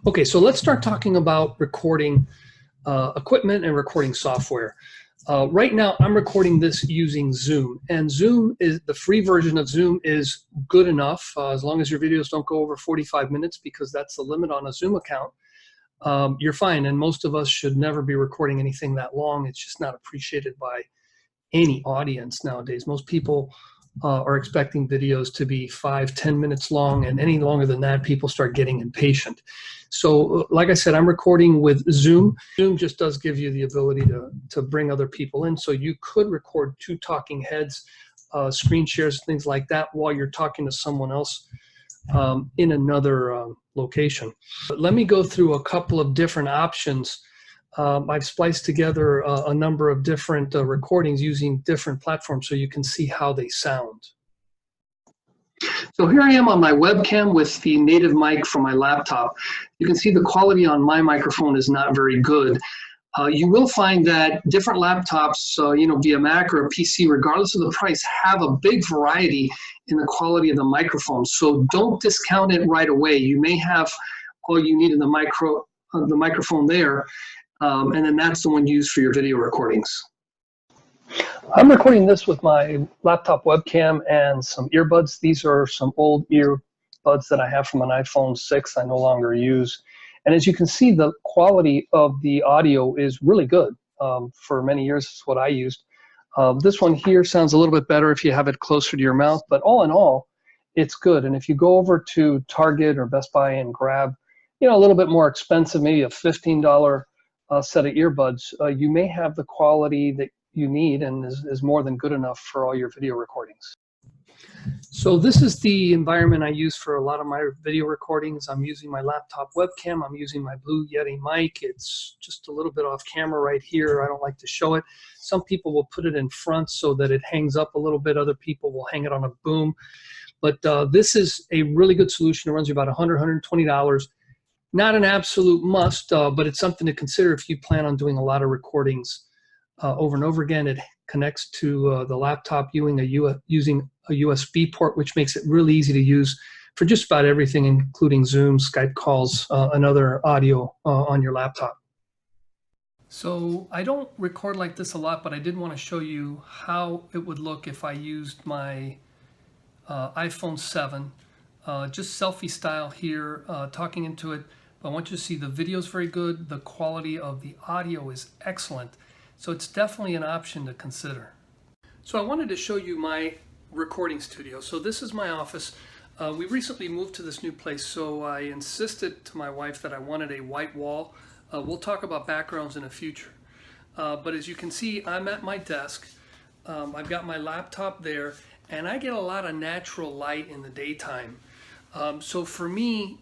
Okay, so let's start talking about recording equipment and recording software. Right now, I'm recording this using Zoom, and Zoom is the free version of Zoom is good enough as long as your videos don't go over 45 minutes, because that's the limit on a Zoom account. You're fine, and most of us should never be recording anything that long. It's just not appreciated by any audience nowadays. Most people are expecting videos to be 5-10 minutes long, and any longer than that, people start getting impatient. So like I said, I'm recording with Zoom. Zoom just does give you the ability to bring other people in. So you could record two talking heads, screen shares, things like that, while you're talking to someone else in another location. But let me go through a couple of different options. I've spliced together a number of different recordings using different platforms so you can see how they sound. So here I am on my webcam with the native mic from my laptop. You can see the quality on my microphone is not very good. You will find that different laptops, via Mac or a PC, regardless of the price, have a big variety in the quality of the microphone. So don't discount it right away. You may have all you need in the microphone there, and then that's the one used for your video recordings. I'm recording this with my laptop webcam and some earbuds. These are some old earbuds that I have from an iPhone 6 I no longer use. And as you can see, the quality of the audio is really good. For many years, it's what I used. This one here sounds a little bit better if you have it closer to your mouth, but all in all, it's good. And if you go over to Target or Best Buy and grab, a little bit more expensive, maybe a $15 set of earbuds, you may have the quality that you need and is more than good enough for all your video recordings. So this is the environment I use for a lot of my video recordings. I'm using my laptop webcam. I'm using my Blue Yeti mic. It's just a little bit off camera right here. I don't like to show it. Some people will put it in front so that it hangs up a little bit. Other people will hang it on a boom. But this is a really good solution. It runs you about $100, $120. Not an absolute must, but it's something to consider if you plan on doing a lot of recordings over and over again. It connects to the laptop using a USB port, which makes it really easy to use for just about everything, including Zoom, Skype calls, and other audio on your laptop. So I don't record like this a lot, but I did want to show you how it would look if I used my iPhone 7, just selfie style here, talking into it. But I want you to see the video is very good. The quality of the audio is excellent. So it's definitely an option to consider. So I wanted to show you my recording studio. So this is my office. We recently moved to this new place, so I insisted to my wife that I wanted a white wall. We'll talk about backgrounds in the future. But as you can see, I'm at my desk. I've got my laptop there, and I get a lot of natural light in the daytime. So for me,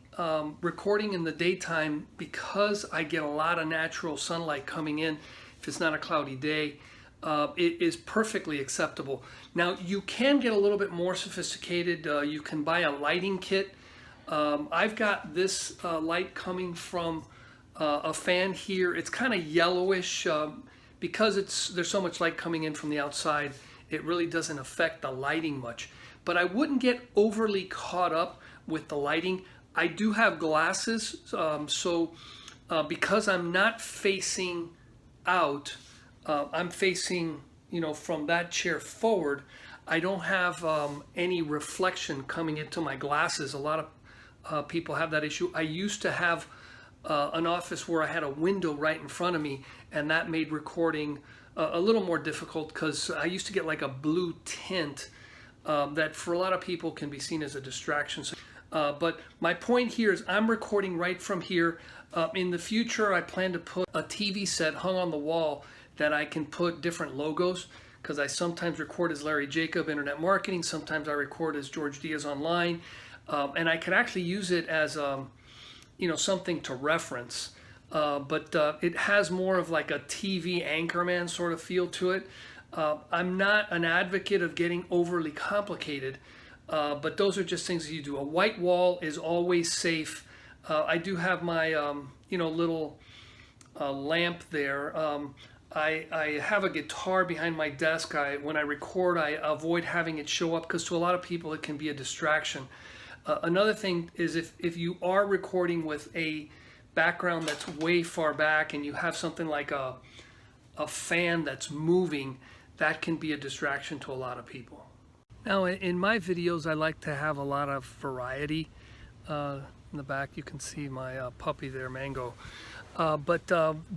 recording in the daytime, because I get a lot of natural sunlight coming in, if it's not a cloudy day, it is perfectly acceptable. Now, you can get a little bit more sophisticated. You can buy a lighting kit. I've got this light coming from a fan here. It's kind of yellowish because there's so much light coming in from the outside. It really doesn't affect the lighting much. But I wouldn't get overly caught up with the lighting. I do have glasses, so because I'm not facing out, I'm facing, from that chair forward, I don't have any reflection coming into my glasses. A lot of people have that issue. I used to have an office where I had a window right in front of me, and that made recording a little more difficult because I used to get like a blue tint that for a lot of people can be seen as a distraction. But my point here is I'm recording right from here. In the future, I plan to put a TV set hung on the wall that I can put different logos, because I sometimes record as Larry Jacob, Internet Marketing. Sometimes I record as George Diaz Online. And I could actually use it as, something to reference. But it has more of like a TV anchorman sort of feel to it. I'm not an advocate of getting overly complicated. But those are just things that you do. A white wall is always safe. I do have my, little lamp there. I have a guitar behind my desk. When I record, I avoid having it show up because to a lot of people it can be a distraction. Another thing is if you are recording with a background that's way far back and you have something like a fan that's moving, that can be a distraction to a lot of people. Now in my videos I like to have a lot of variety. In the back you can see my puppy there, Mango. But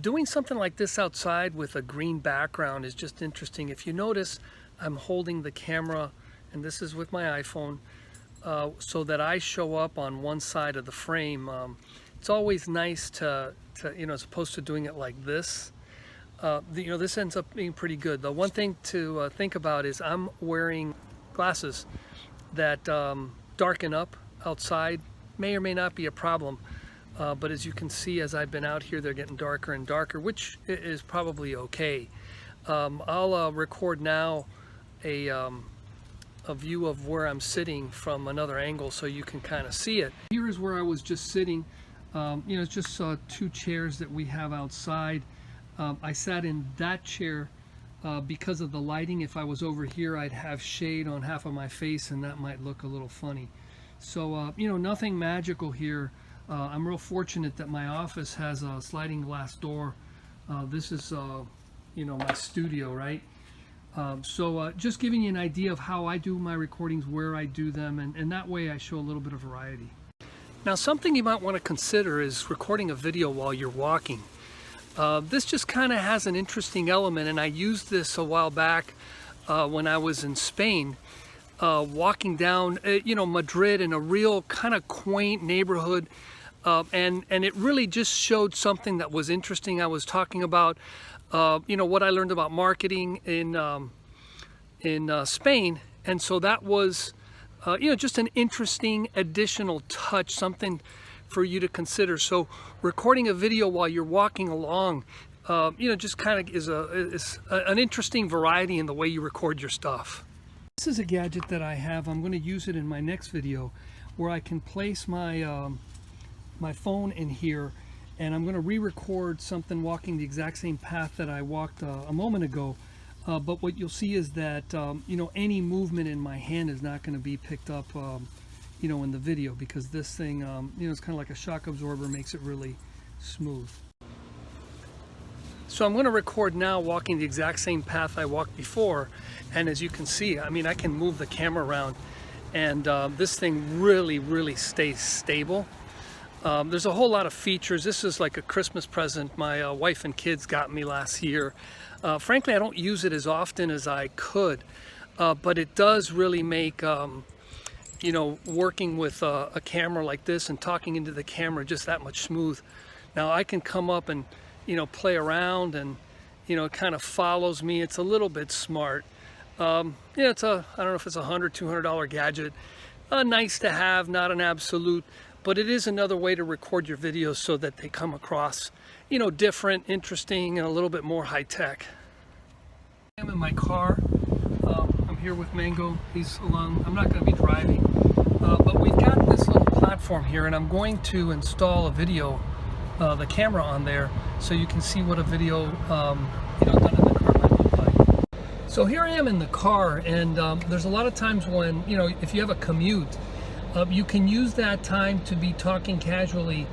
doing something like this outside with a green background is just interesting. If you notice, I'm holding the camera, and this is with my iPhone, so that I show up on one side of the frame. It's always nice to as opposed to doing it like this. This ends up being pretty good. The one thing to think about is I'm wearing glasses that darken up outside. May or may not be a problem, but as you can see, as I've been out here, they're getting darker and darker, which is probably okay. I'll record now a view of where I'm sitting from another angle so you can kind of see it. Here is where I was just sitting. It's just two chairs that we have outside. I sat in that chair because of the lighting. If I was over here, I'd have shade on half of my face and that might look a little funny. So, nothing magical here. I'm real fortunate that my office has a sliding glass door. This is, my studio, right? Just giving you an idea of how I do my recordings, where I do them, and that way I show a little bit of variety. Now, something you might want to consider is recording a video while you're walking. This just kind of has an interesting element, and I used this a while back when I was in Spain. Walking down, Madrid, in a real kind of quaint neighborhood, and it really just showed something that was interesting. I was talking about, what I learned about marketing in Spain, and so that was, just an interesting additional touch, something for you to consider. So recording a video while you're walking along, just kind of is an interesting variety in the way you record your stuff. This is a gadget that I have. I'm going to use it in my next video, where I can place my my phone in here, and I'm going to re-record something walking the exact same path that I walked a moment ago. But what you'll see is that any movement in my hand is not going to be picked up in the video, because this thing it's kind of like a shock absorber, makes it really smooth. So I'm going to record now walking the exact same path I walked before, and as you can see, I can move the camera around, and this thing really stays stable. There's a whole lot of features. This is like a Christmas present my wife and kids got me last year. Frankly, I don't use it as often as I could, but it does really make working with a camera like this and talking into the camera just that much smooth. Now I can come up and play around, and it kind of follows me. It's a little bit smart. It's I don't know if it's $100, $200 gadget. Nice to have, not an absolute, but it is another way to record your videos so that they come across, different, interesting, and a little bit more high tech. I'm in my car. I'm here with Mango. He's along. I'm not going to be driving, but we've got this little platform here, and I'm going to install a video. The camera on there, so you can see what a video done in the car might look like. So here I am in the car, and there's a lot of times when if you have a commute, you can use that time to be talking casually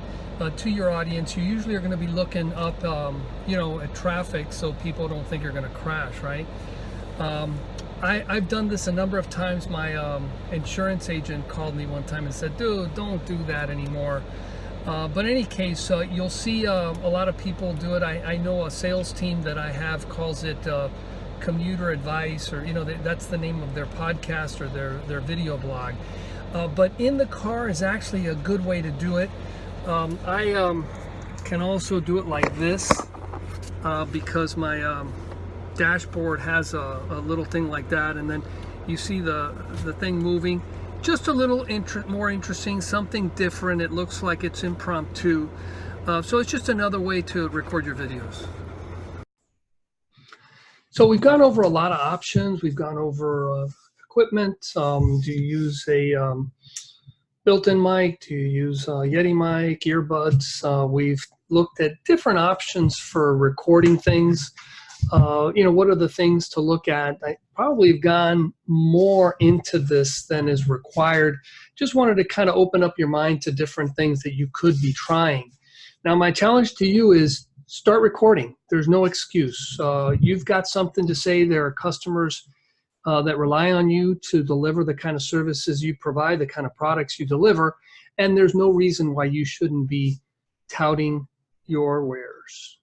to your audience. You usually are going to be looking up at traffic so people don't think you're going to crash, right? I've done this a number of times. My insurance agent called me one time and said, "Dude, don't do that anymore." But in any case, you'll see a lot of people do it. I know a sales team that I have calls it commuter advice, or that's the name of their podcast or their video blog. But in the car is actually a good way to do it. I can also do it like this because my dashboard has a little thing like that, and then you see the thing moving. Just a little more interesting, something different. It looks like it's impromptu. So it's just another way to record your videos. So we've gone over a lot of options. We've gone over equipment. Do you use a built-in mic? Do you use a Yeti mic, earbuds? We've looked at different options for recording things. What are the things to look at? I probably have gone more into this than is required, just wanted to kind of open up your mind to different things that you could be trying. Now, my challenge to you is start recording. There's no excuse. You've got something to say. There are customers that rely on you to deliver the kind of services you provide, the kind of products you deliver, and there's no reason why you shouldn't be touting your wares.